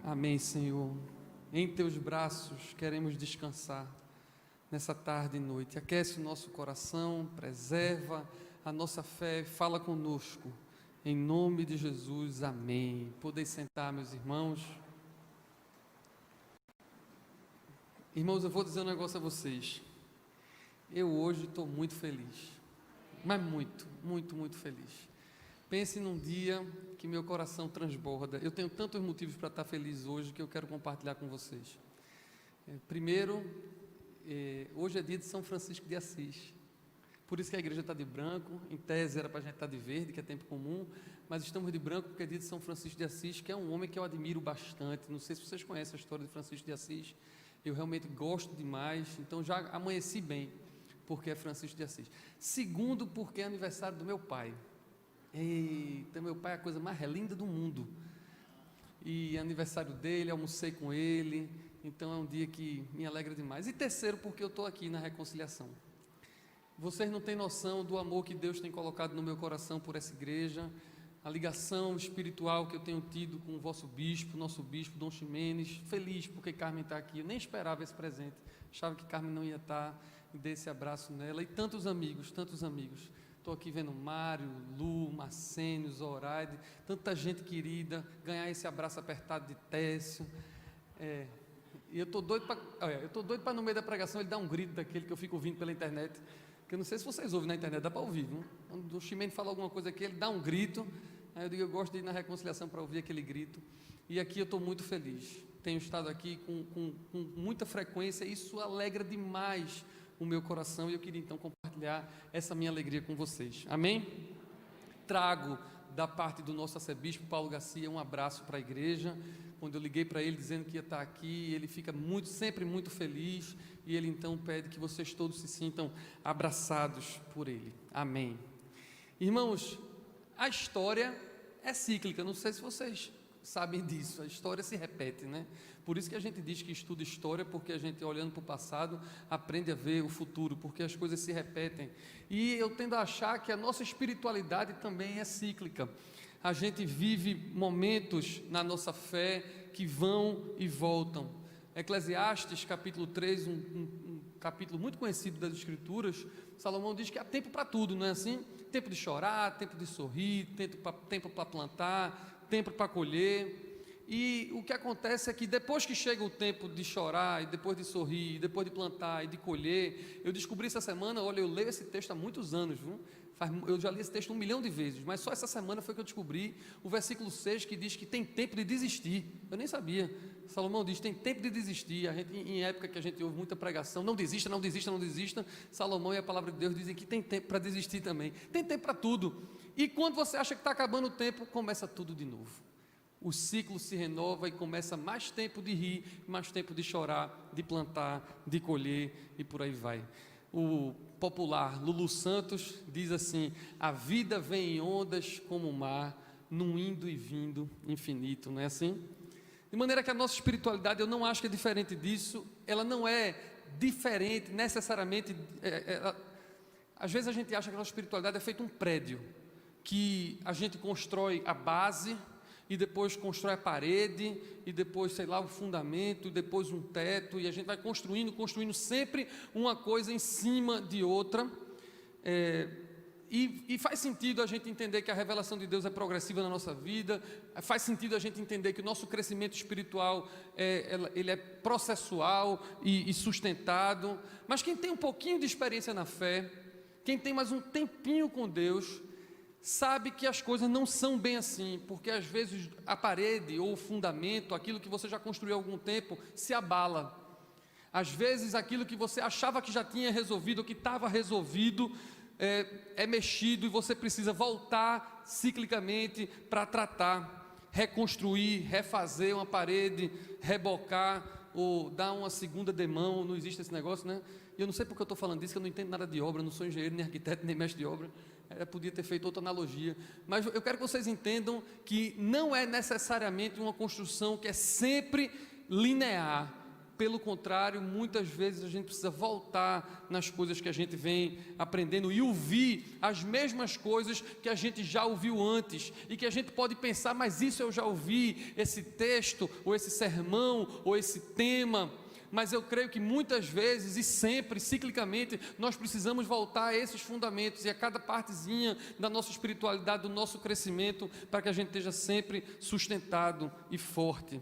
Amém, Senhor. Em Teus braços queremos descansar nessa tarde e noite. Aquece o nosso coração, preserva a nossa fé, fala conosco. Em nome de Jesus, amém. Podem sentar, meus irmãos. Irmãos, eu vou dizer um negócio a vocês. Eu hoje estou muito feliz, mas muito feliz. Pense num dia que meu coração transborda. Eu tenho tantos motivos para estar feliz hoje que eu quero compartilhar com vocês. Primeiro, hoje é dia de São Francisco de Assis. Por isso que a igreja está de branco. Em tese era para a gente estar de verde, que é tempo comum, mas estamos de branco porque é dia de São Francisco de Assis, que é um homem que eu admiro bastante. Não sei se vocês conhecem a história de Francisco de Assis. Eu realmente gosto demais, então já amanheci bem, porque é Francisco de Assis. Segundo, porque é aniversário do meu pai. Eita, meu pai é a coisa mais linda do mundo. E aniversário dele, almocei com ele, então é um dia que me alegra demais. E terceiro, porque eu estou aqui na reconciliação. Vocês não têm noção do amor que Deus tem colocado no meu coração por essa igreja, a ligação espiritual que eu tenho tido com o vosso bispo, nosso bispo, Dom Ximenes. Feliz porque Carmen está aqui, eu nem esperava esse presente, achava que Carmen não ia estar, e dei esse abraço nela, e tantos amigos. Estou aqui vendo Mário, Lu, Marcênio, Zoraide, tanta gente querida, ganhar esse abraço apertado de Técio. E eu estou doido para no meio da pregação ele dar um grito daquele que eu fico ouvindo pela internet, que eu não sei se vocês ouvem na internet, dá para ouvir, viu? Quando o Ximenes fala alguma coisa aqui, ele dá um grito, aí eu digo, eu gosto de ir na reconciliação para ouvir aquele grito, e aqui eu estou muito feliz, tenho estado aqui com muita frequência, e isso alegra demais o meu coração, e eu queria então compartilhar essa minha alegria com vocês, amém? Trago da parte do nosso arcebispo Paulo Garcia um abraço para a igreja. Quando eu liguei para ele dizendo que ia estar aqui, ele fica sempre muito feliz, e ele então pede que vocês todos se sintam abraçados por ele, amém? Irmãos, a história é cíclica, não sei se vocês sabem disso, a história se repete, né? Por isso que a gente diz que estuda história, porque a gente, olhando para o passado, aprende a ver o futuro, porque as coisas se repetem. E eu tendo a achar que a nossa espiritualidade também é cíclica. A gente vive momentos na nossa fé que vão e voltam. Eclesiastes, capítulo 3, um capítulo muito conhecido das Escrituras, Salomão diz que há tempo para tudo, não é assim? Tempo de chorar, tempo de sorrir, tempo para plantar, tempo para colher. E o que acontece é que depois que chega o tempo de chorar, e depois de sorrir, e depois de plantar e de colher, eu descobri essa semana, olha, eu leio esse texto há muitos anos, viu? Eu já li esse texto 1 milhão de vezes, mas só essa semana foi que eu descobri o versículo 6 que diz que tem tempo de desistir. Eu nem sabia. Salomão diz, tem tempo de desistir. A gente, em época que a gente ouve muita pregação, não desista, não desista, não desista, Salomão e a palavra de Deus dizem que tem tempo para desistir também. Tem tempo para tudo. E quando você acha que está acabando o tempo, começa tudo de novo. O ciclo se renova e começa mais tempo de rir, mais tempo de chorar, de plantar, de colher e por aí vai. O popular Lulu Santos diz assim, a vida vem em ondas como o mar, num indo e vindo infinito, não é assim? De maneira que a nossa espiritualidade, eu não acho que é diferente disso, ela não é diferente necessariamente, às vezes a gente acha que a nossa espiritualidade é feito um prédio, que a gente constrói a base, e depois constrói a parede, e depois, sei lá, o fundamento, e depois um teto, e a gente vai construindo sempre uma coisa em cima de outra, e faz sentido a gente entender que a revelação de Deus é progressiva na nossa vida, faz sentido a gente entender que o nosso crescimento espiritual, ele é processual e sustentado, mas quem tem um pouquinho de experiência na fé, quem tem mais um tempinho com Deus, sabe que as coisas não são bem assim, porque às vezes a parede ou o fundamento, aquilo que você já construiu há algum tempo, se abala. Às vezes aquilo que você achava que já tinha resolvido, que estava resolvido, é mexido e você precisa voltar ciclicamente para tratar, reconstruir, refazer uma parede, rebocar ou dar uma segunda demão, não existe esse negócio, né? E eu não sei porque eu estou falando disso, que eu não entendo nada de obra, não sou engenheiro, nem arquiteto, nem mestre de obra. Eu podia ter feito outra analogia, mas eu quero que vocês entendam que não é necessariamente uma construção que é sempre linear, pelo contrário, muitas vezes a gente precisa voltar nas coisas que a gente vem aprendendo e ouvir as mesmas coisas que a gente já ouviu antes e que a gente pode pensar, mas isso eu já ouvi, esse texto, ou esse sermão, ou esse tema. Mas eu creio que muitas vezes e sempre, ciclicamente, nós precisamos voltar a esses fundamentos e a cada partezinha da nossa espiritualidade, do nosso crescimento, para que a gente esteja sempre sustentado e forte.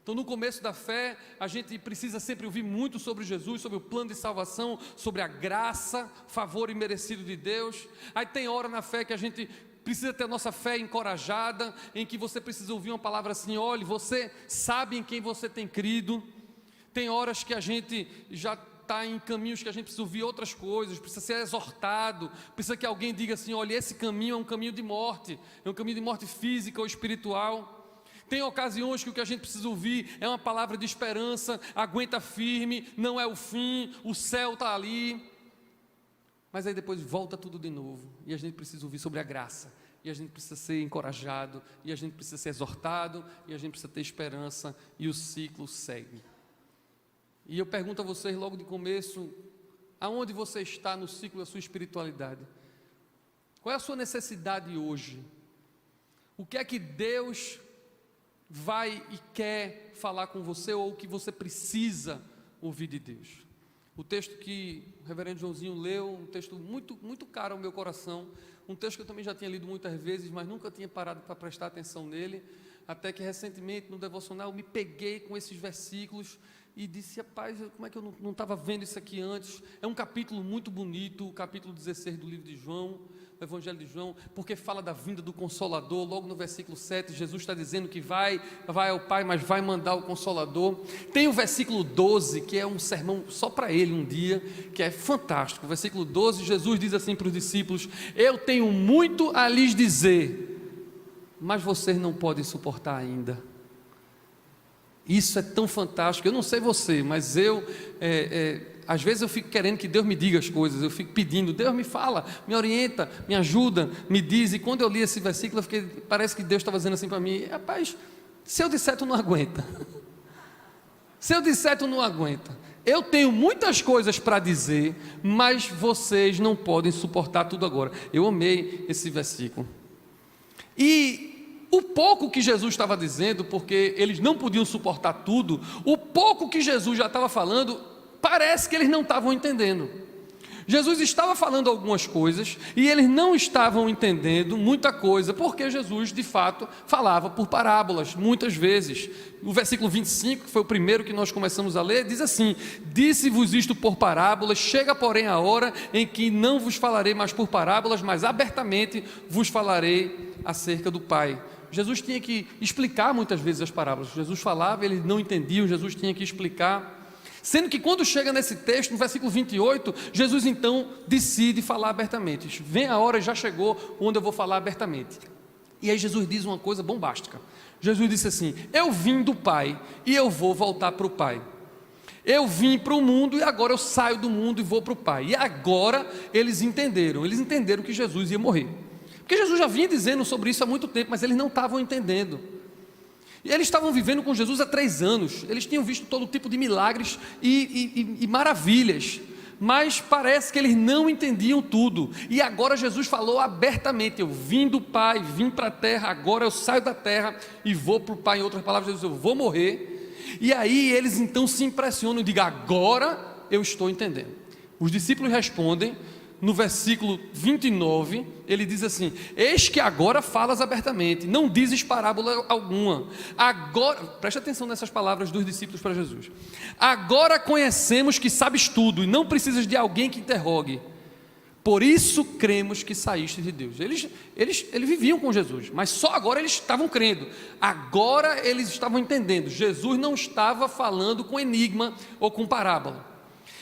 Então, no começo da fé, a gente precisa sempre ouvir muito sobre Jesus, sobre o plano de salvação, sobre a graça, favor imerecido de Deus. Aí tem hora na fé que a gente precisa ter a nossa fé encorajada, em que você precisa ouvir uma palavra assim: olhe, você sabe em quem você tem crido. Tem horas que a gente já está em caminhos que a gente precisa ouvir outras coisas, precisa ser exortado, precisa que alguém diga assim: olha, esse caminho é um caminho de morte, é um caminho de morte física ou espiritual. Tem ocasiões que o que a gente precisa ouvir é uma palavra de esperança: aguenta firme, não é o fim, o céu está ali. Mas aí depois volta tudo de novo, e a gente precisa ouvir sobre a graça, e a gente precisa ser encorajado, e a gente precisa ser exortado, e a gente precisa ter esperança, e o ciclo segue. E eu pergunto a vocês logo de começo: aonde você está no ciclo da sua espiritualidade? Qual é a sua necessidade hoje? O que é que Deus vai e quer falar com você, ou o que você precisa ouvir de Deus? O texto que o reverendo Joãozinho leu, um texto muito, muito caro ao meu coração, um texto que eu também já tinha lido muitas vezes, mas nunca tinha parado para prestar atenção nele, até que recentemente no devocional me peguei com esses versículos e disse: rapaz, como é que eu não estava vendo isso aqui antes? É um capítulo muito bonito, o capítulo 16 do livro de João, do Evangelho de João, porque fala da vinda do Consolador. Logo no versículo 7, Jesus está dizendo que vai ao Pai, mas vai mandar o Consolador. Tem o versículo 12, que é um sermão só para ele um dia, que é fantástico. O versículo 12, Jesus diz assim para os discípulos: eu tenho muito a lhes dizer, mas vocês não podem suportar ainda. Isso é tão fantástico. Eu não sei você, mas às vezes eu fico querendo que Deus me diga as coisas, eu fico pedindo: Deus me fala, me orienta, me ajuda, me diz. E quando eu li esse versículo, parece que Deus estava dizendo assim para mim: rapaz, se eu disser, tu não aguenta. Se eu disser, tu não aguenta. Eu tenho muitas coisas para dizer, mas vocês não podem suportar tudo agora. Eu amei esse versículo. E o pouco que Jesus estava dizendo, porque eles não podiam suportar tudo, o pouco que Jesus já estava falando, parece que eles não estavam entendendo. Jesus estava falando algumas coisas e eles não estavam entendendo muita coisa, porque Jesus de fato falava por parábolas, muitas vezes. O versículo 25, que foi o primeiro que nós começamos a ler, diz assim: disse-vos isto por parábolas, chega porém a hora em que não vos falarei mais por parábolas, mas abertamente vos falarei acerca do Pai. Jesus tinha que explicar muitas vezes as parábolas. Jesus falava, eles não entendiam, Jesus tinha que explicar. Sendo que quando chega nesse texto, no versículo 28, Jesus então decide falar abertamente. Vem a hora, já chegou, onde eu vou falar abertamente. E aí Jesus diz uma coisa bombástica. Jesus disse assim: eu vim do Pai e eu vou voltar para o Pai. Eu vim para o mundo e agora eu saio do mundo e vou para o Pai. E agora eles entenderam que Jesus ia morrer. Porque Jesus já vinha dizendo sobre isso há muito tempo, mas eles não estavam entendendo. E eles estavam vivendo com Jesus há 3 anos, eles tinham visto todo tipo de milagres e maravilhas, mas parece que eles não entendiam tudo. E agora Jesus falou abertamente: eu vim do Pai, vim para a terra, agora eu saio da terra e vou para o Pai. Em outras palavras, Jesus: eu vou morrer. E aí eles então se impressionam e digam: agora eu estou entendendo. Os discípulos respondem. No versículo 29, ele diz assim: eis que agora falas abertamente, não dizes parábola alguma. Agora, preste atenção nessas palavras dos discípulos para Jesus: agora conhecemos que sabes tudo e não precisas de alguém que interrogue. Por isso cremos que saíste de Deus. Eles viviam com Jesus, mas só agora eles estavam crendo. Agora eles estavam entendendo. Jesus não estava falando com enigma ou com parábola.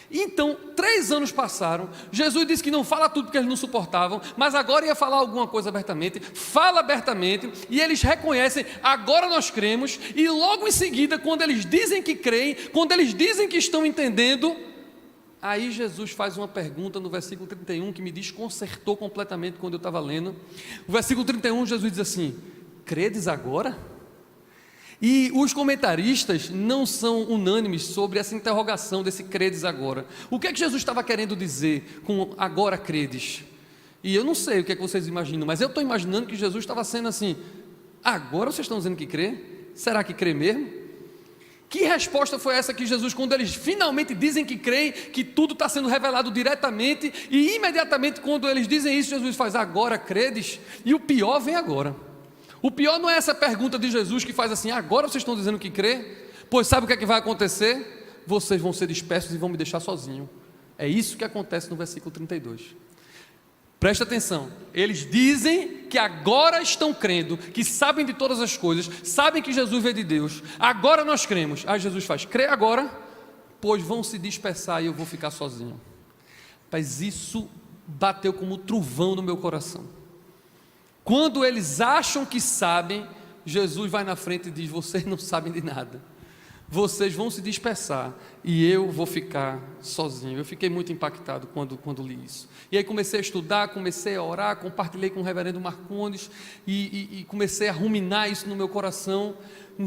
Então, 3 anos passaram, Jesus disse que não fala tudo porque eles não suportavam, mas agora ia falar alguma coisa abertamente, fala abertamente, e eles reconhecem: agora nós cremos. E logo em seguida, quando eles dizem que creem, quando eles dizem que estão entendendo, aí Jesus faz uma pergunta no versículo 31, que me desconcertou completamente quando eu estava lendo. O versículo 31, Jesus diz assim: credes agora? E os comentaristas não são unânimes sobre essa interrogação desse credes agora. O que é que Jesus estava querendo dizer com agora credes? E eu não sei o que é que vocês imaginam, mas eu estou imaginando que Jesus estava sendo assim: agora vocês estão dizendo que crê? Será que crê mesmo? Que resposta foi essa que Jesus, quando eles finalmente dizem que creem, que tudo está sendo revelado diretamente, e imediatamente quando eles dizem isso, Jesus faz: agora credes? E o pior vem agora. O pior não é essa pergunta de Jesus que faz assim: agora vocês estão dizendo que crê? Pois sabe o que é que vai acontecer? Vocês vão ser dispersos e vão me deixar sozinho. É isso que acontece no versículo 32. Presta atenção, eles dizem que agora estão crendo, que sabem de todas as coisas, sabem que Jesus veio de Deus, agora nós cremos. Aí Jesus faz: crê agora, pois vão se dispersar e eu vou ficar sozinho. Mas isso bateu como trovão no meu coração. Quando eles acham que sabem, Jesus vai na frente e diz: vocês não sabem de nada, vocês vão se dispersar e eu vou ficar sozinho. Eu fiquei muito impactado quando li isso. E aí comecei a estudar, comecei a orar, compartilhei com o reverendo Marcondes e comecei a ruminar isso no meu coração.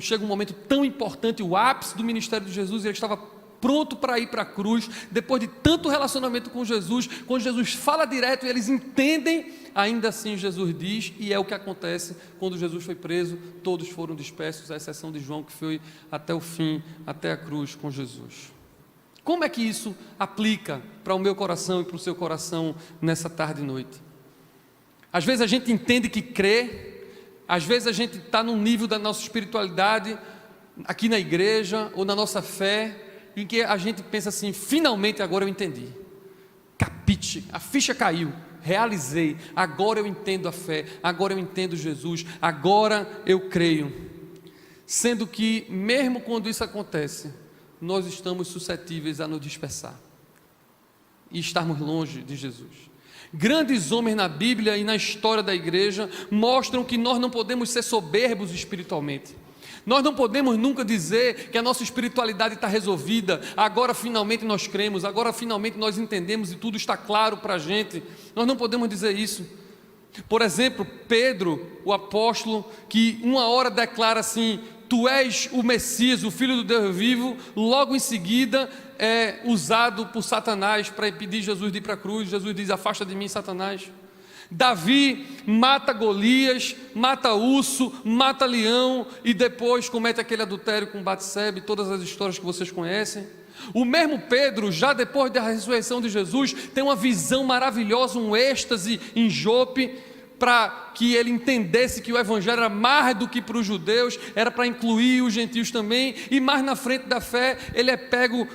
Chega um momento tão importante, o ápice do ministério de Jesus, e ele estava pronto para ir para a cruz, depois de tanto relacionamento com Jesus. Quando Jesus fala direto e eles entendem, ainda assim Jesus diz, e é o que acontece quando Jesus foi preso: todos foram dispersos, à exceção de João, que foi até o fim, até a cruz com Jesus. Como é que isso aplica para o meu coração e para o seu coração nessa tarde e noite? Às vezes a gente entende que crê, às vezes a gente está num nível da nossa espiritualidade, aqui na igreja, ou na nossa fé, em que a gente pensa assim: finalmente agora eu entendi, capite, a ficha caiu, realizei, agora eu entendo a fé, agora eu entendo Jesus, agora eu creio. Sendo que mesmo quando isso acontece, nós estamos suscetíveis a nos dispersar e estarmos longe de Jesus. Grandes homens na Bíblia e na história da igreja mostram que nós não podemos ser soberbos espiritualmente. Nós não podemos nunca dizer que a nossa espiritualidade está resolvida, agora finalmente nós cremos, agora finalmente nós entendemos e tudo está claro para a gente. Nós não podemos dizer isso. Por exemplo, Pedro, o apóstolo, que uma hora declara assim: tu és o Messias, o Filho do Deus vivo, logo em seguida é usado por Satanás para impedir Jesus de ir para a cruz. Jesus diz: afasta de mim, Satanás. Davi mata Golias, mata urso, mata leão e depois comete aquele adultério com Batsebe, todas as histórias que vocês conhecem. O mesmo Pedro, já depois da ressurreição de Jesus, tem uma visão maravilhosa, um êxtase em Jope, para que ele entendesse que o evangelho era mais do que para os judeus, era para incluir os gentios também. E mais na frente da fé, ele é pego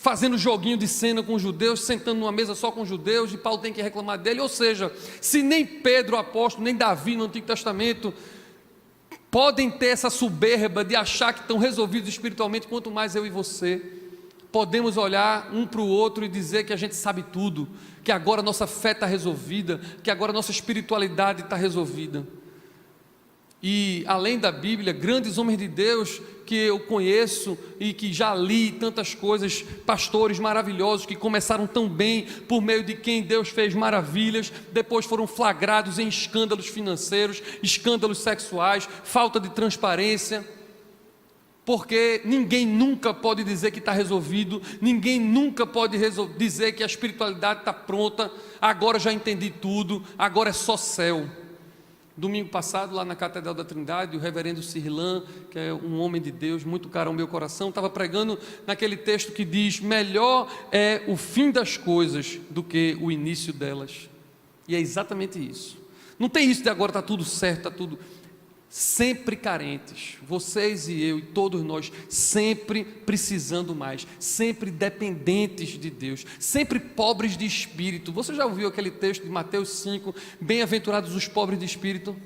fazendo joguinho de cena com os judeus, sentando numa mesa só com os judeus, e Paulo tem que reclamar dele. Ou seja, se nem Pedro, o apóstolo, nem Davi no Antigo Testamento podem ter essa soberba de achar que estão resolvidos espiritualmente, quanto mais eu e você podemos olhar um para o outro e dizer que a gente sabe tudo, que agora nossa fé está resolvida, que agora nossa espiritualidade está resolvida. E além da Bíblia, grandes homens de Deus que eu conheço e que já li tantas coisas, pastores maravilhosos que começaram tão bem, por meio de quem Deus fez maravilhas, depois foram flagrados em escândalos financeiros, escândalos sexuais, falta de transparência, porque ninguém nunca pode dizer que está resolvido, ninguém nunca pode dizer que a espiritualidade está pronta, agora já entendi tudo, agora é só céu. Domingo passado, lá na Catedral da Trindade, o reverendo Sirlan, que é um homem de Deus, muito caro ao meu coração, estava pregando naquele texto que diz: melhor é o fim das coisas do que o início delas. E é exatamente isso. Não tem isso de agora está tudo certo, está tudo... Sempre carentes, vocês e eu e todos nós, sempre precisando mais, sempre dependentes de Deus, sempre pobres de espírito. Você já ouviu aquele texto de Mateus 5, bem-aventurados os pobres de espírito?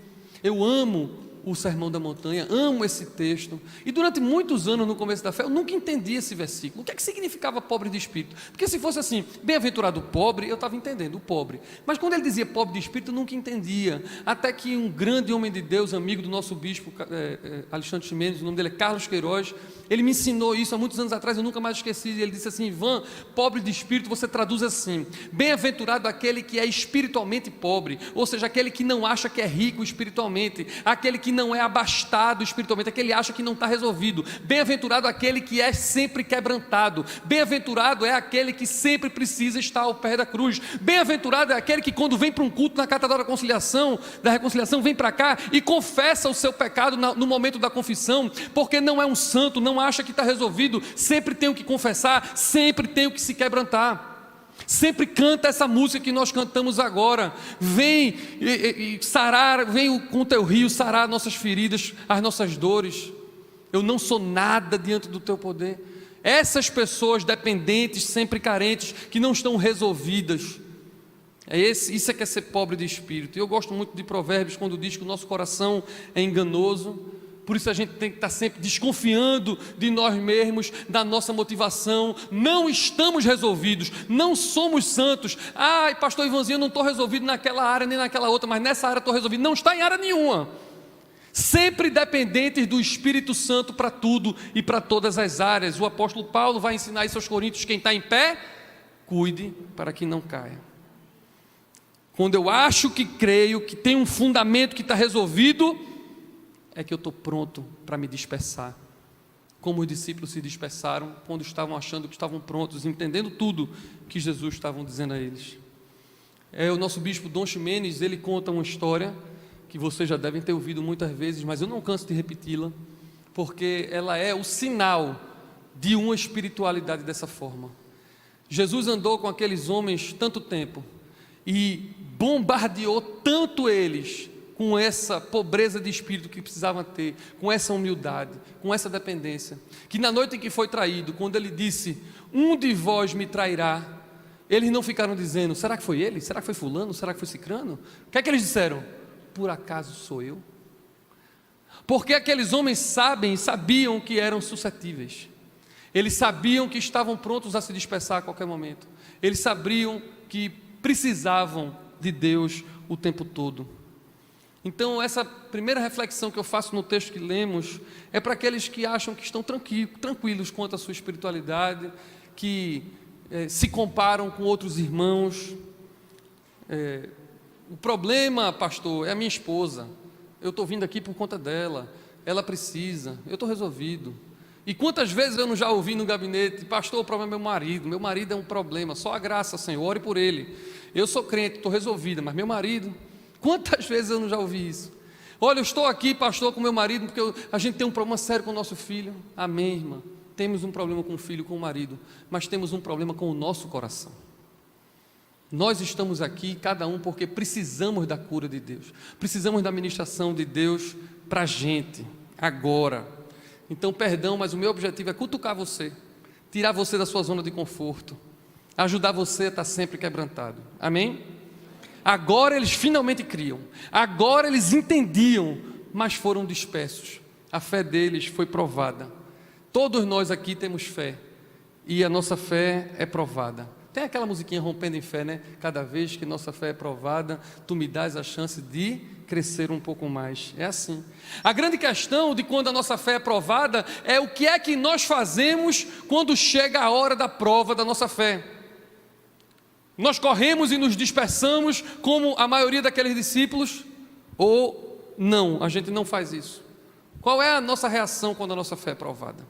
Eu amo o Sermão da Montanha, amo esse texto, e durante muitos anos no começo da fé, eu nunca entendi esse versículo. O que é que significava pobre de espírito? Porque se fosse assim, bem-aventurado o pobre, eu estava entendendo, o pobre, mas quando ele dizia pobre de espírito, eu nunca entendia, até que um grande homem de Deus, amigo do nosso bispo, Alexandre Ximenes, o nome dele é Carlos Queiroz, ele me ensinou isso há muitos anos atrás, eu nunca mais esqueci. Ele disse assim: Ivan, pobre de espírito você traduz assim: bem-aventurado aquele que é espiritualmente pobre, ou seja, aquele que não acha que é rico espiritualmente, aquele que não é abastado espiritualmente, aquele que acha que não está resolvido. Bem-aventurado aquele que é sempre quebrantado. Bem-aventurado é aquele que sempre precisa estar ao pé da cruz. Bem-aventurado é aquele que, quando vem para um culto na Catedral da Reconciliação, vem para cá e confessa o seu pecado no momento da confissão, porque não é um santo, não acha que está resolvido, sempre tem o que confessar, sempre tem o que se quebrantar. Sempre canta essa música que nós cantamos agora: vem e sarar, vem com o teu rio sarar nossas feridas, as nossas dores. Eu não sou nada diante do teu poder. Essas pessoas dependentes, sempre carentes, que não estão resolvidas, isso é que é ser pobre de espírito. E eu gosto muito de Provérbios, quando diz que o nosso coração é enganoso. Por isso a gente tem que estar sempre desconfiando de nós mesmos, da nossa motivação. Não estamos resolvidos, não somos santos. Ai, pastor Ivanzinho, eu não estou resolvido naquela área nem naquela outra, mas nessa área estou resolvido. Não está em área nenhuma. Sempre dependentes do Espírito Santo para tudo e para todas as áreas. O apóstolo Paulo vai ensinar isso aos coríntios: quem está em pé, cuide para que não caia. Quando eu acho que creio, que tem um fundamento que está resolvido, é que eu estou pronto para me dispersar, como os discípulos se dispersaram quando estavam achando que estavam prontos, entendendo tudo que Jesus estava dizendo a eles. O nosso bispo Dom Ximenes, ele conta uma história que vocês já devem ter ouvido muitas vezes, mas eu não canso de repeti-la, porque ela é o sinal de uma espiritualidade dessa forma. Jesus andou com aqueles homens tanto tempo e bombardeou tanto eles com essa pobreza de espírito que precisavam ter, com essa humildade, com essa dependência, que na noite em que foi traído, quando ele disse: um de vós me trairá, eles não ficaram dizendo: será que foi ele? Será que foi fulano? Será que foi cicrano? O que é que eles disseram? Por acaso sou eu? Porque aqueles homens sabiam que eram suscetíveis, eles sabiam que estavam prontos a se dispersar a qualquer momento, eles sabiam que precisavam de Deus o tempo todo. Então, essa primeira reflexão que eu faço no texto que lemos é para aqueles que acham que estão tranquilos quanto à sua espiritualidade, que se comparam com outros irmãos. O problema, pastor, é a minha esposa. Eu estou vindo aqui por conta dela. Ela precisa. Eu estou resolvido. E quantas vezes eu não já ouvi no gabinete: pastor, o problema é meu marido. Meu marido é um problema. Só a graça, Senhor, ore por ele. Eu sou crente, estou resolvida, mas meu marido... Quantas vezes eu não já ouvi isso? Olha, eu estou aqui, pastor, com meu marido, porque a gente tem um problema sério com o nosso filho. Amém, irmã? Temos um problema com o filho, com o marido, mas temos um problema com o nosso coração. Nós estamos aqui, cada um, porque precisamos da cura de Deus, precisamos da ministração de Deus para a gente, agora. Então, perdão, mas o meu objetivo é cutucar você, tirar você da sua zona de conforto, ajudar você a estar sempre quebrantado. Amém? Agora eles finalmente criam, agora eles entendiam, mas foram dispersos. A fé deles foi provada. Todos nós aqui temos fé, e a nossa fé é provada. Tem aquela musiquinha Rompendo em Fé, né? Cada vez que nossa fé é provada, tu me dás a chance de crescer um pouco mais. É assim. A grande questão de quando a nossa fé é provada é o que é que nós fazemos quando chega a hora da prova da nossa fé. Nós corremos e nos dispersamos como a maioria daqueles discípulos, ou não, a gente não faz isso? Qual é a nossa reação quando a nossa fé é provada?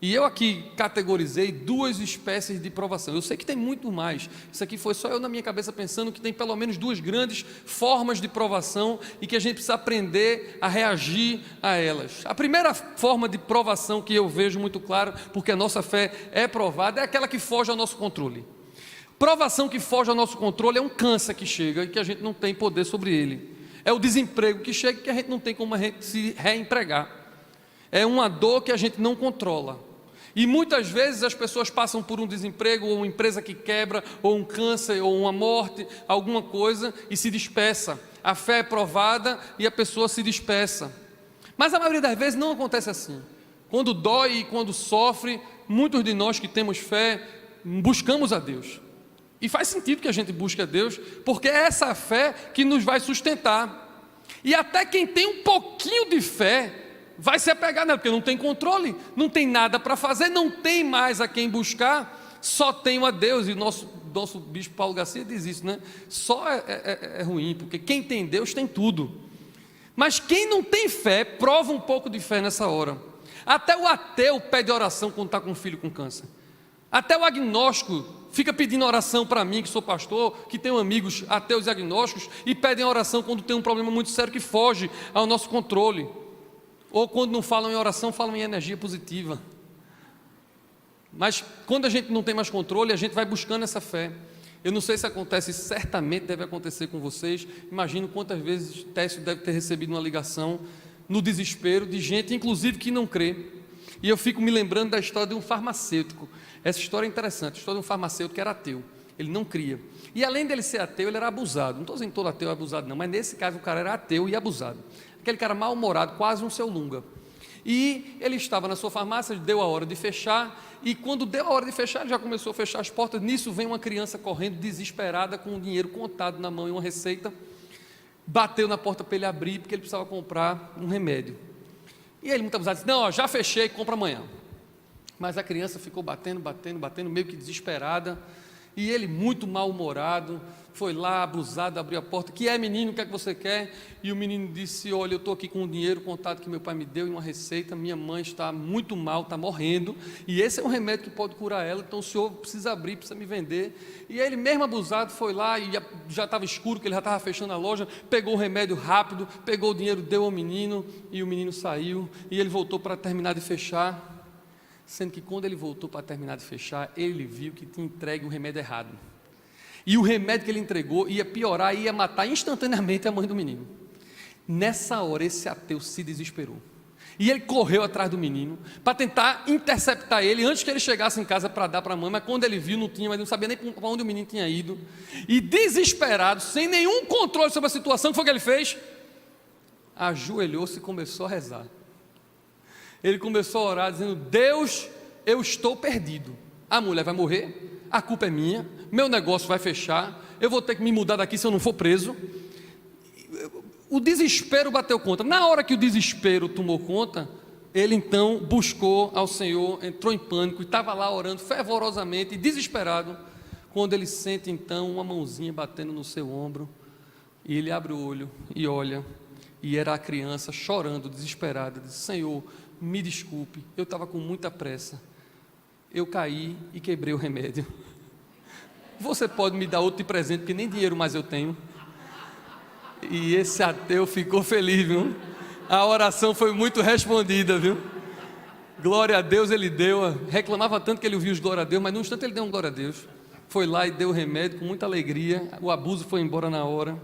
E eu aqui categorizei duas espécies de provação. Eu sei que tem muito mais. Isso aqui foi só eu na minha cabeça pensando que tem pelo menos duas grandes formas de provação e que a gente precisa aprender a reagir a elas. A primeira forma de provação que eu vejo muito claro, porque a nossa fé é provada, é aquela que foge ao nosso controle. Provação que foge ao nosso controle é um câncer que chega e que a gente não tem poder sobre ele. É o desemprego que chega e que a gente não tem como a gente se reempregar. É uma dor que a gente não controla. E muitas vezes as pessoas passam por um desemprego, ou uma empresa que quebra, ou um câncer, ou uma morte, alguma coisa, e se dispersa. A fé é provada e a pessoa se dispersa. Mas a maioria das vezes não acontece assim. Quando dói e quando sofre, muitos de nós que temos fé, buscamos a Deus. E faz sentido que a gente busque a Deus, porque é essa fé que nos vai sustentar. E até quem tem um pouquinho de fé vai se apegar nela, porque não tem controle, não tem nada para fazer, não tem mais a quem buscar, só tem a Deus. E o nosso bispo Paulo Garcia diz isso, né? Só é ruim, porque quem tem Deus tem tudo. Mas quem não tem fé, prova um pouco de fé nessa hora. Até o ateu pede oração quando está com um filho com câncer. Até o agnóstico fica pedindo oração para mim, que sou pastor, que tenho amigos ateus e agnósticos, e pedem oração quando tem um problema muito sério que foge ao nosso controle. Ou quando não falam em oração, falam em energia positiva. Mas quando a gente não tem mais controle, a gente vai buscando essa fé. Eu não sei se acontece, certamente deve acontecer com vocês. Imagino quantas vezes Técio deve ter recebido uma ligação no desespero de gente, inclusive, que não crê. E eu fico me lembrando da história de um farmacêutico. Essa história é interessante, a história de um farmacêutico que era ateu. Ele não cria. E além dele ser ateu, ele era abusado. Não estou dizendo que todo ateu é abusado, não, mas nesse caso o cara era ateu e abusado. Aquele cara mal-humorado, quase um seu lunga. E ele estava na sua farmácia, deu a hora de fechar, e quando deu a hora de fechar, ele já começou a fechar as portas. Nisso vem uma criança correndo, desesperada, com o dinheiro contado na mão e uma receita. Bateu na porta para ele abrir, porque ele precisava comprar um remédio. E ele, muito abusado, disse: não, ó, já fechei, compra amanhã. Mas a criança ficou batendo, meio que desesperada. E ele, muito mal-humorado, foi lá, abusado, abriu a porta. Que é, menino, o que é que você quer? E o menino disse: olha, eu estou aqui com o dinheiro contado que meu pai me deu e uma receita, minha mãe está muito mal, está morrendo, e esse é um remédio que pode curar ela, então o senhor precisa abrir, precisa me vender. E ele, mesmo abusado, foi lá, e já estava escuro, que ele já estava fechando a loja, pegou o remédio rápido, pegou o dinheiro, deu ao menino, e o menino saiu, e ele voltou para terminar de fechar. Sendo que quando ele voltou para terminar de fechar, ele viu que tinha entregue o remédio errado. E o remédio que ele entregou ia piorar, ia matar instantaneamente a mãe do menino. Nessa hora, esse ateu se desesperou. E ele correu atrás do menino para tentar interceptar ele antes que ele chegasse em casa para dar para a mãe. Mas quando ele viu, não tinha, mas não sabia nem para onde o menino tinha ido. E desesperado, sem nenhum controle sobre a situação, o que foi que ele fez? Ajoelhou-se e começou a rezar. Ele começou a orar dizendo: Deus, eu estou perdido, a mulher vai morrer, a culpa é minha, meu negócio vai fechar, eu vou ter que me mudar daqui se eu não for preso. O desespero bateu conta. Na hora que o desespero tomou conta, ele então buscou ao Senhor, entrou em pânico e estava lá orando fervorosamente e desesperado, quando ele sente então uma mãozinha batendo no seu ombro, e ele abre o olho e olha, e era a criança chorando, desesperada, diz: Senhor, me desculpe, eu estava com muita pressa, eu caí e quebrei o remédio, você pode me dar outro de presente, porque nem dinheiro mais eu tenho. E esse ateu ficou feliz, viu? A oração foi muito respondida, viu? Glória a Deus, ele deu. Reclamava tanto que ele ouvia os glória a Deus, mas no instante ele deu um glória a Deus. Foi lá e deu o remédio com muita alegria, o abuso foi embora na hora.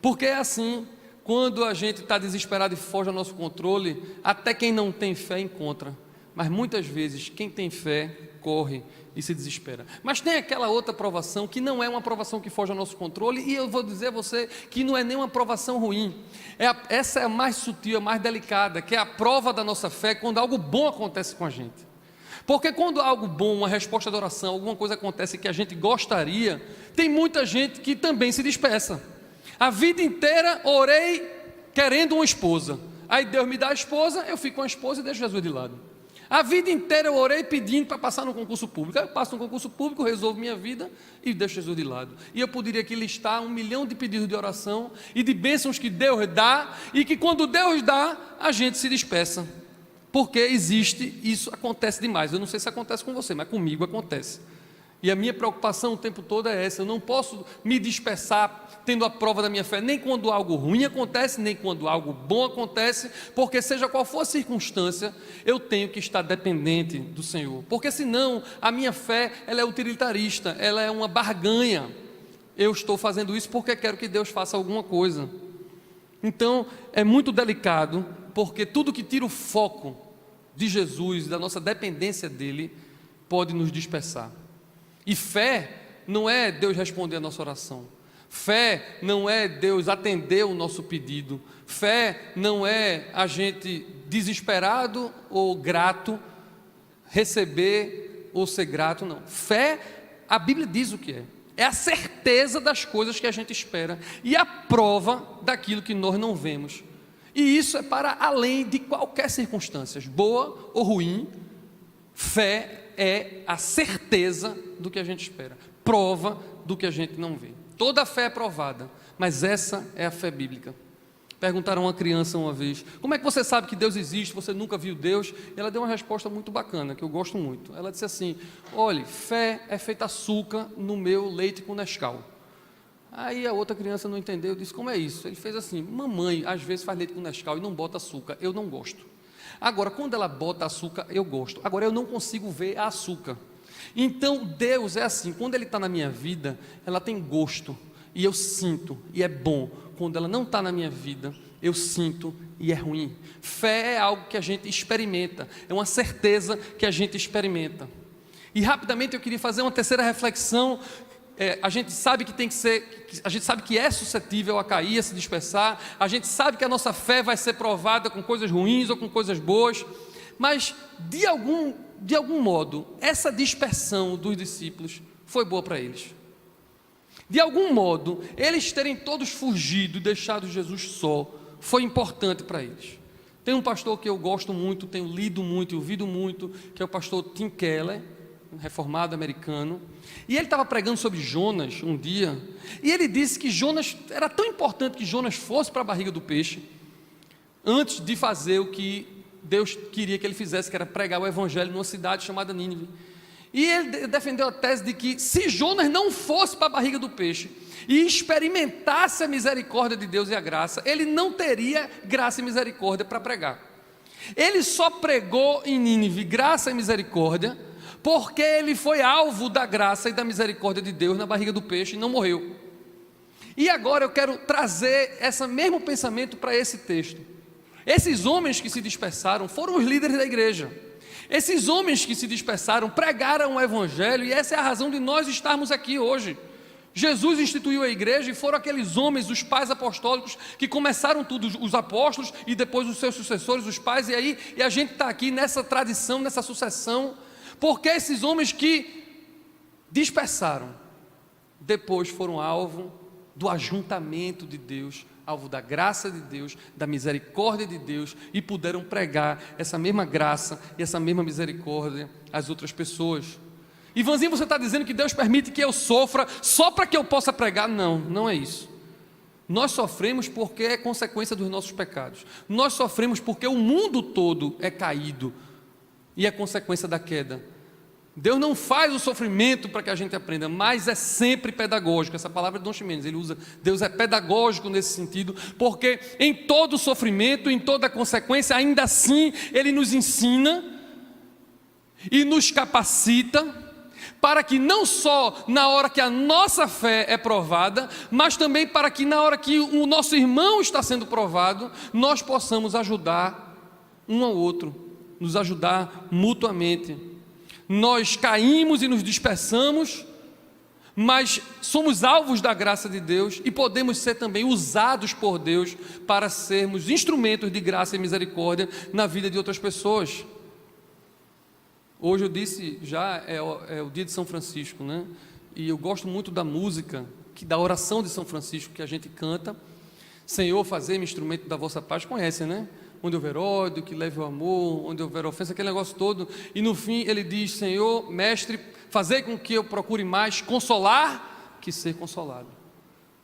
Porque é assim, quando a gente está desesperado e foge ao nosso controle, até quem não tem fé encontra. Mas muitas vezes quem tem fé corre e se desespera. Mas tem aquela outra provação que não é uma provação que foge ao nosso controle, e eu vou dizer a você que não é nem uma provação ruim. Essa é a mais sutil, a mais delicada, que é a prova da nossa fé quando algo bom acontece com a gente. Porque quando algo bom, uma resposta de oração, alguma coisa acontece que a gente gostaria, tem muita gente que também se dispersa. A vida inteira orei querendo uma esposa, aí Deus me dá a esposa, eu fico com a esposa e deixo Jesus de lado. A vida inteira eu orei pedindo para passar no concurso público, aí eu passo no concurso público, resolvo minha vida e deixo Jesus de lado. E eu poderia aqui listar 1 milhão de pedidos de oração e de bênçãos que Deus dá, e que quando Deus dá, a gente se dispersa, porque existe, isso acontece demais. Eu não sei se acontece com você, mas comigo acontece. E a minha preocupação o tempo todo é essa: eu não posso me dispersar tendo a prova da minha fé, nem quando algo ruim acontece, nem quando algo bom acontece, porque seja qual for a circunstância, eu tenho que estar dependente do Senhor, porque senão a minha fé, ela é utilitarista, ela é uma barganha. Eu estou fazendo isso porque quero que Deus faça alguma coisa. Então é muito delicado, porque tudo que tira o foco de Jesus, da nossa dependência dele, pode nos dispersar. E fé não é Deus responder a nossa oração. Fé não é Deus atender o nosso pedido. Fé não é a gente desesperado ou grato receber ou ser grato, não. Fé, a Bíblia diz o que é. É a certeza das coisas que a gente espera e a prova daquilo que nós não vemos. E isso é para além de qualquer circunstância, boa ou ruim. Fé é a certeza do que a gente espera, prova do que a gente não vê. Toda fé é provada, mas essa é a fé bíblica. Perguntaram a uma criança uma vez: como é que você sabe que Deus existe, você nunca viu Deus? E ela deu uma resposta muito bacana, que eu gosto muito. Ela disse assim: olhe, fé é feita açúcar no meu leite com Nescau. Aí a outra criança não entendeu, disse: como é isso? Ele fez assim: mamãe às vezes faz leite com Nescau e não bota açúcar, eu não gosto. Agora, quando ela bota açúcar, eu gosto. Agora, eu não consigo ver a açúcar. Então, Deus é assim, quando Ele está na minha vida, ela tem gosto, e eu sinto, e é bom. Quando ela não está na minha vida, eu sinto e é ruim. Fé é algo que a gente experimenta, é uma certeza que a gente experimenta. E rapidamente eu queria fazer uma terceira reflexão. A gente sabe que tem que ser, a gente sabe que é suscetível a cair, a se dispersar, a gente sabe que a nossa fé vai ser provada com coisas ruins ou com coisas boas, mas de algum modo, essa dispersão dos discípulos foi boa para eles. De algum modo, eles terem todos fugido e deixado Jesus só, foi importante para eles. Tem um pastor que eu gosto muito, tenho lido muito e ouvido muito, que é o pastor Tim Keller, um reformado americano, e ele estava pregando sobre Jonas um dia, e ele disse que Jonas, era tão importante que Jonas fosse para a barriga do peixe, antes de fazer o que Deus queria que ele fizesse, que era pregar o evangelho numa cidade chamada Nínive. E ele defendeu a tese de que se Jonas não fosse para a barriga do peixe e experimentasse a misericórdia de Deus e a graça, ele não teria graça e misericórdia para pregar. Ele só pregou em Nínive graça e misericórdia porque ele foi alvo da graça e da misericórdia de Deus na barriga do peixe e não morreu. E agora eu quero trazer esse mesmo pensamento para esse texto. Esses homens que se dispersaram foram os líderes da igreja. Esses homens que se dispersaram pregaram o evangelho, e essa é a razão de nós estarmos aqui hoje. Jesus instituiu a igreja e foram aqueles homens, os pais apostólicos, que começaram tudo, os apóstolos e depois os seus sucessores, os pais, e a gente está aqui nessa tradição, nessa sucessão, porque esses homens que dispersaram, depois foram alvo do ajuntamento de Deus, alvo da graça de Deus, da misericórdia de Deus, e puderam pregar essa mesma graça e essa mesma misericórdia às outras pessoas. Ivanzinho, você está dizendo que Deus permite que eu sofra só para que eu possa pregar? Não, não é isso. Nós sofremos porque é consequência dos nossos pecados. Nós sofremos porque o mundo todo é caído e é consequência da queda. Deus não faz o sofrimento para que a gente aprenda, mas é sempre pedagógico. Essa palavra é de Dom Ximenes, ele usa, Deus é pedagógico nesse sentido, porque em todo sofrimento, em toda consequência, ainda assim Ele nos ensina e nos capacita, para que não só na hora que a nossa fé é provada, mas também para que na hora que o nosso irmão está sendo provado, nós possamos ajudar um ao outro, nos ajudar mutuamente. Nós caímos e nos dispersamos, mas somos alvos da graça de Deus e podemos ser também usados por Deus para sermos instrumentos de graça e misericórdia na vida de outras pessoas. Hoje eu disse, já é o dia de São Francisco, né? E eu gosto muito da música, da oração de São Francisco que a gente canta. Senhor, fazei-me instrumento da vossa paz, conhecem, né? Onde houver ódio, que leve o amor, onde houver ofensa, aquele negócio todo. E no fim ele diz: Senhor, mestre, fazei com que eu procure mais consolar que ser consolado,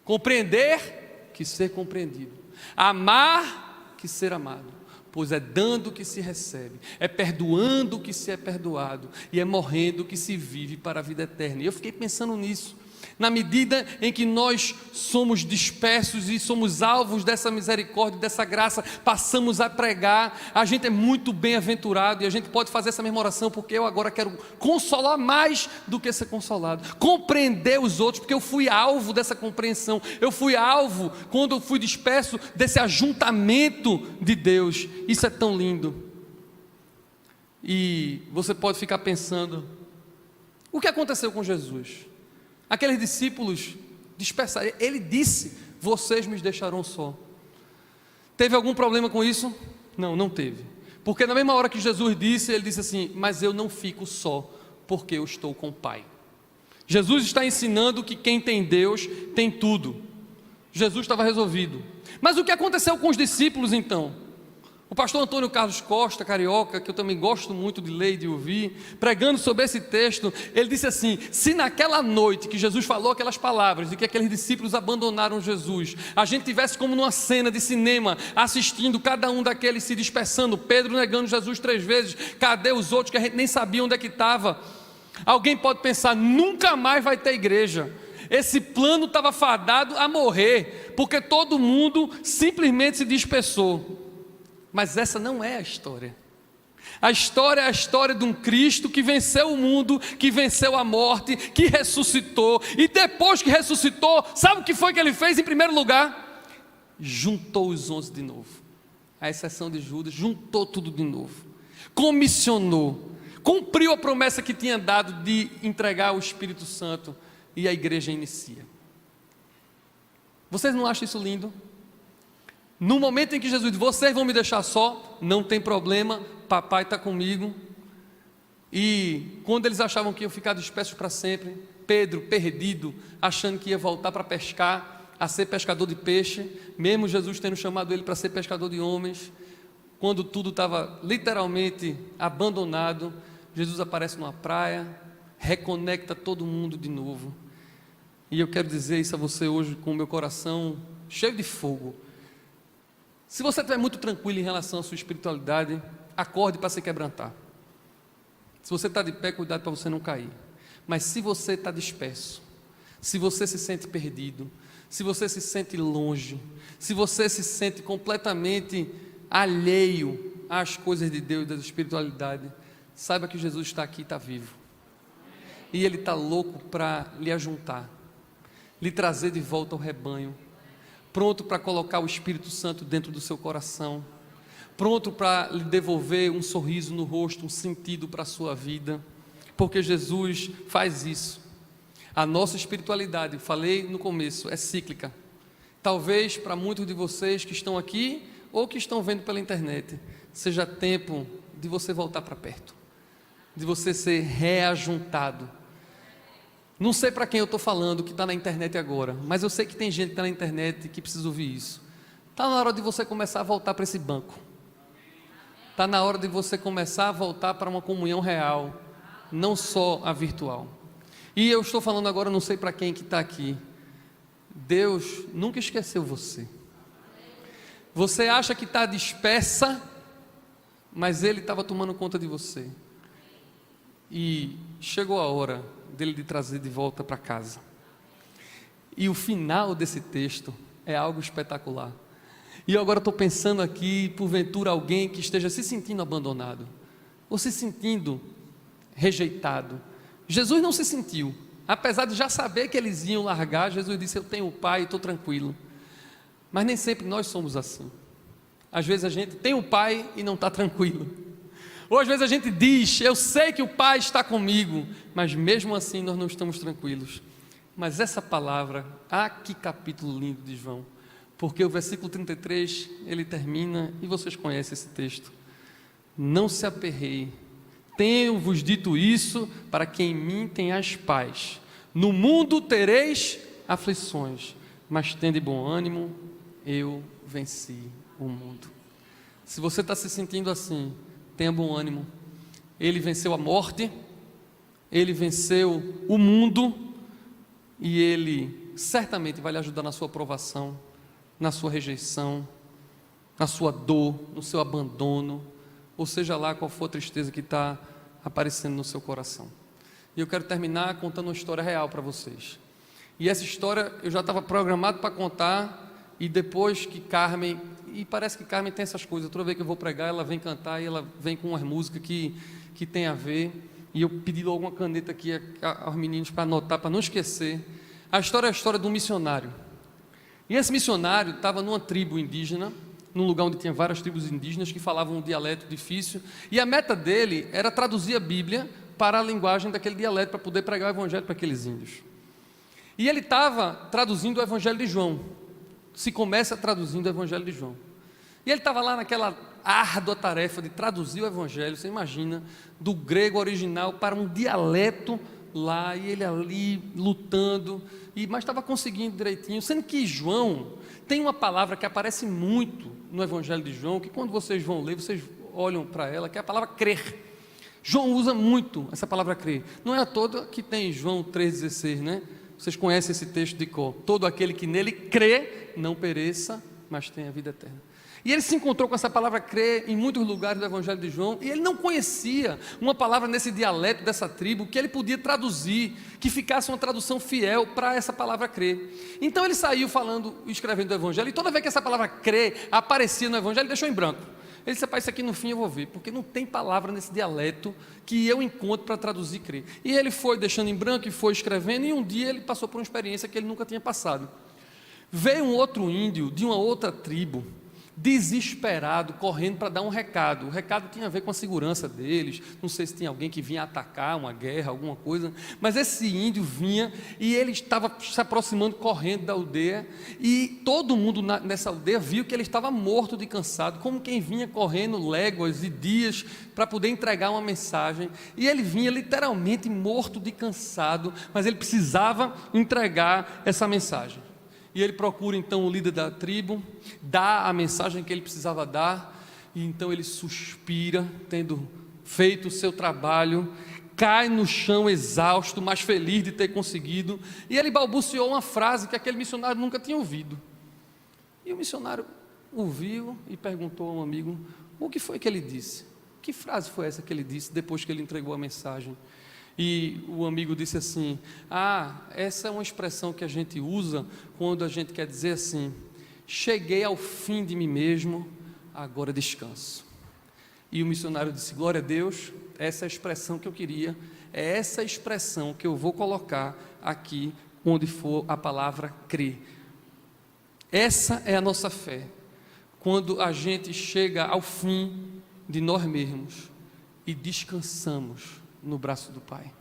compreender que ser compreendido, amar que ser amado. Pois é dando que se recebe, é perdoando que se é perdoado, e é morrendo que se vive para a vida eterna. E eu fiquei pensando nisso. Na medida em que nós somos dispersos e somos alvos dessa misericórdia, dessa graça, passamos a pregar, a gente é muito bem-aventurado, e a gente pode fazer essa mesma oração, porque eu agora quero consolar mais do que ser consolado, compreender os outros, porque eu fui alvo dessa compreensão, eu fui alvo, quando eu fui disperso, desse ajuntamento de Deus. Isso é tão lindo. E você pode ficar pensando, o que aconteceu com Jesus? Aqueles discípulos dispersaram. Ele disse: vocês me deixarão só. Teve algum problema com isso? Não, não teve. Porque na mesma hora que Jesus disse, ele disse assim: mas eu não fico só, porque eu estou com o Pai. Jesus está ensinando que quem tem Deus tem tudo. Jesus estava resolvido. Mas o que aconteceu com os discípulos então? O pastor Antônio Carlos Costa, carioca, que eu também gosto muito de ler e de ouvir, pregando sobre esse texto, ele disse assim: se naquela noite que Jesus falou aquelas palavras, de que aqueles discípulos abandonaram Jesus, a gente tivesse como numa cena de cinema, assistindo cada um daqueles se dispersando, Pedro negando Jesus 3 vezes, cadê os outros que a gente nem sabia onde é que estava? Alguém pode pensar, nunca mais vai ter igreja. Esse plano estava fadado a morrer, porque todo mundo simplesmente se dispersou. Mas essa não é a história. A história é a história de um Cristo que venceu o mundo, que venceu a morte, que ressuscitou. E depois que ressuscitou, sabe o que foi que ele fez em primeiro lugar? Juntou os 11 de novo. À exceção de Judas, juntou tudo de novo. Comissionou. Cumpriu a promessa que tinha dado de entregar o Espírito Santo. E a igreja inicia. Vocês não acham isso lindo? No momento em que Jesus disse, vocês vão me deixar só, não tem problema, papai está comigo. E quando eles achavam que iam ficar dispersos para sempre, Pedro, perdido, achando que ia voltar para pescar, a ser pescador de peixe, mesmo Jesus tendo chamado ele para ser pescador de homens, quando tudo estava literalmente abandonado, Jesus aparece numa praia, reconecta todo mundo de novo. E eu quero dizer isso a você hoje com o meu coração cheio de fogo. Se você estiver muito tranquilo em relação à sua espiritualidade, acorde para se quebrantar. Se você está de pé, cuidado para você não cair. Mas se você está disperso, se você se sente perdido, se você se sente longe, se você se sente completamente alheio às coisas de Deus e da espiritualidade, saiba que Jesus está aqui e está vivo. E Ele está louco para lhe ajuntar, lhe trazer de volta ao rebanho, pronto para colocar o Espírito Santo dentro do seu coração, pronto para lhe devolver um sorriso no rosto, um sentido para a sua vida, porque Jesus faz isso. A nossa espiritualidade, falei no começo, é cíclica. Talvez para muitos de vocês que estão aqui ou que estão vendo pela internet, seja tempo de você voltar para perto, de você ser reajuntado. Não sei para quem eu estou falando que está na internet agora, mas eu sei que tem gente que está na internet que precisa ouvir isso. Está na hora de você começar a voltar para esse banco. Está na hora de você começar a voltar para uma comunhão real, não só a virtual. E eu estou falando agora, não sei para quem que está aqui. Deus nunca esqueceu você. Você acha que está dispersa, mas Ele estava tomando conta de você. E chegou a hora dele de trazer de volta para casa. E o final desse texto é algo espetacular. E eu agora estou pensando aqui, porventura, alguém que esteja se sentindo abandonado, ou se sentindo rejeitado. Jesus não se sentiu, apesar de já saber que eles iam largar. Jesus disse, eu tenho o Pai e estou tranquilo. Mas nem sempre nós somos assim. Às vezes a gente tem o Pai e não está tranquilo. Ou às vezes a gente diz, eu sei que o Pai está comigo, mas mesmo assim nós não estamos tranquilos. Mas essa palavra, que capítulo lindo de João, porque o versículo 33, ele termina, e vocês conhecem esse texto: não se aperreie, tenho-vos dito isso, para que em mim tenhais paz. No mundo tereis aflições, mas tende bom ânimo, eu venci o mundo. Se você está se sentindo assim, tenha bom ânimo. Ele venceu a morte, Ele venceu o mundo, e Ele certamente vai lhe ajudar na sua provação, na sua rejeição, na sua dor, no seu abandono, ou seja lá qual for a tristeza que está aparecendo no seu coração. E eu quero terminar contando uma história real para vocês. E essa história eu já estava programado para contar, e depois que Carmen, e parece que Carmen tem essas coisas, toda vez que eu vou pregar, ela vem cantar, e ela vem com umas músicas que tem a ver, e eu pedi logo uma caneta aqui aos meninos para anotar, para não esquecer. A história é a história de um missionário. E esse missionário estava numa tribo indígena, num lugar onde tinha várias tribos indígenas que falavam um dialeto difícil, e a meta dele era traduzir a Bíblia para a linguagem daquele dialeto, para poder pregar o evangelho para aqueles índios. E ele estava traduzindo o evangelho de João. Se começa traduzindo o evangelho de João. E ele estava lá naquela árdua tarefa de traduzir o evangelho, você imagina, do grego original para um dialeto lá, e ele ali lutando, mas estava conseguindo direitinho, sendo que João tem uma palavra que aparece muito no Evangelho de João, que quando vocês vão ler, vocês olham para ela, que é a palavra crer. João usa muito essa palavra crer, não é à toa que tem João 3,16, né? Vocês conhecem esse texto de cor: todo aquele que nele crê, não pereça, mas tenha vida eterna. E ele se encontrou com essa palavra crer em muitos lugares do Evangelho de João, e ele não conhecia uma palavra nesse dialeto dessa tribo que ele podia traduzir, que ficasse uma tradução fiel para essa palavra crer. Então ele saiu falando, escrevendo o Evangelho, e toda vez que essa palavra crer aparecia no Evangelho, ele deixou em branco. Ele disse: isso aqui no fim eu vou ver, porque não tem palavra nesse dialeto que eu encontro para traduzir crer. E ele foi deixando em branco e foi escrevendo, e um dia ele passou por uma experiência que ele nunca tinha passado. Veio um outro índio de uma outra tribo, desesperado, correndo para dar um recado. O recado tinha a ver com a segurança deles, não sei se tinha alguém que vinha atacar, uma guerra, alguma coisa, mas esse índio vinha e ele estava se aproximando, correndo da aldeia, e todo mundo nessa aldeia viu que ele estava morto de cansado, como quem vinha correndo léguas e dias para poder entregar uma mensagem, e ele vinha literalmente morto de cansado, mas ele precisava entregar essa mensagem. E ele procura então o líder da tribo, dá a mensagem que ele precisava dar, e então ele suspira, tendo feito o seu trabalho, cai no chão exausto, mas feliz de ter conseguido, e ele balbuciou uma frase que aquele missionário nunca tinha ouvido. E o missionário ouviu e perguntou a um amigo: o que foi que ele disse? Que frase foi essa que ele disse depois que ele entregou a mensagem? E o amigo disse assim: essa é uma expressão que a gente usa quando a gente quer dizer assim: cheguei ao fim de mim mesmo, agora descanso. E o missionário disse: glória a Deus, essa é a expressão que eu queria, é essa expressão que eu vou colocar aqui onde for a palavra crer. Essa é a nossa fé, quando a gente chega ao fim de nós mesmos e descansamos no braço do Pai.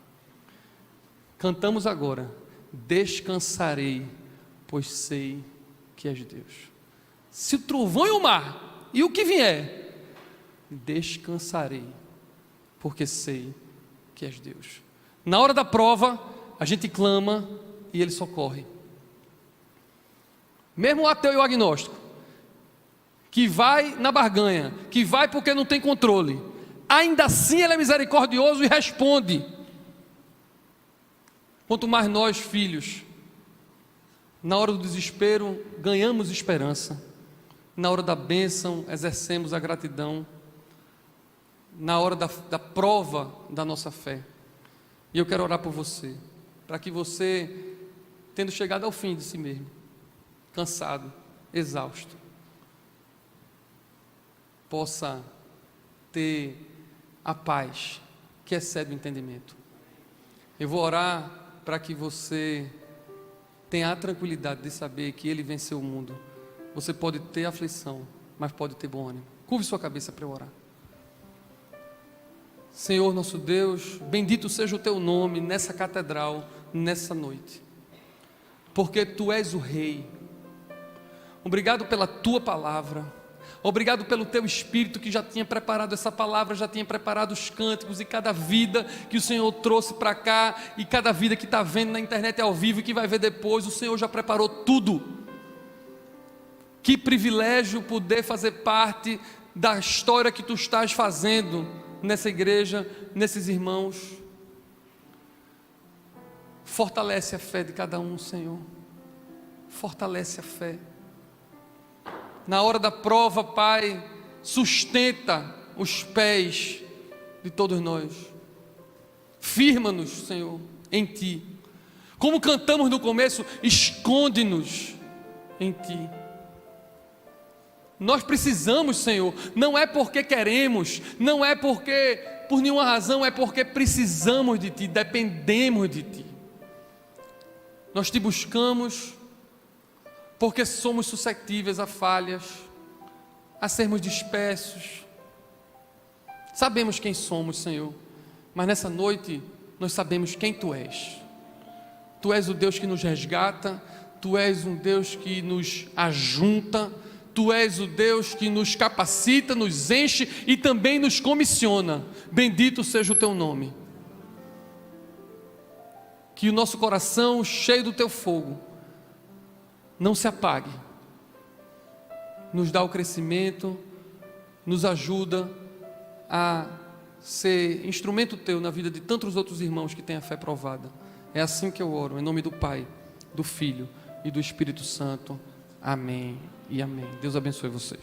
Cantamos agora: descansarei, pois sei que és Deus. Se o trovão e o mar e o que vier, descansarei, porque sei que és Deus. Na hora da prova, a gente clama e Ele socorre. Mesmo o ateu e o agnóstico, que vai na barganha, que vai porque não tem controle, ainda assim Ele é misericordioso e responde. Quanto mais nós, filhos, na hora do desespero, ganhamos esperança, na hora da bênção, exercemos a gratidão, na hora da prova da nossa fé. E eu quero orar por você, para que você, tendo chegado ao fim de si mesmo, cansado, exausto, possa ter a paz que excede o entendimento. Eu vou orar para que você tenha a tranquilidade de saber que Ele venceu o mundo. Você pode ter aflição, mas pode ter bom ânimo. Curve sua cabeça para eu orar. Senhor nosso Deus, bendito seja o Teu nome nessa catedral, nessa noite, porque Tu és o Rei. Obrigado pela Tua palavra. Obrigado pelo Teu Espírito que já tinha preparado essa palavra, já tinha preparado os cânticos, e cada vida que o Senhor trouxe para cá, e cada vida que está vendo na internet ao vivo e que vai ver depois, o Senhor já preparou tudo. Que privilégio poder fazer parte da história que Tu estás fazendo nessa igreja, nesses irmãos. Fortalece a fé de cada um, Senhor. Fortalece a fé. Na hora da prova, Pai, sustenta os pés de todos nós. Firma-nos, Senhor, em Ti. Como cantamos no começo, esconde-nos em Ti. Nós precisamos, Senhor, não é porque queremos, não é porque por nenhuma razão, é porque precisamos de Ti, dependemos de Ti. Nós Te buscamos porque somos suscetíveis a falhas, a sermos dispersos. Sabemos quem somos, Senhor, mas nessa noite nós sabemos quem Tu és. Tu és o Deus que nos resgata, Tu és um Deus que nos ajunta, Tu és o Deus que nos capacita, nos enche e também nos comissiona. Bendito seja o Teu nome. que o nosso coração cheio do teu fogo não se apague. Nos dá o crescimento, nos ajuda a ser instrumento teu na vida de tantos outros irmãos que têm a fé provada. É assim que eu oro, em nome do Pai, do Filho e do Espírito Santo. Amém e amém. Deus abençoe você.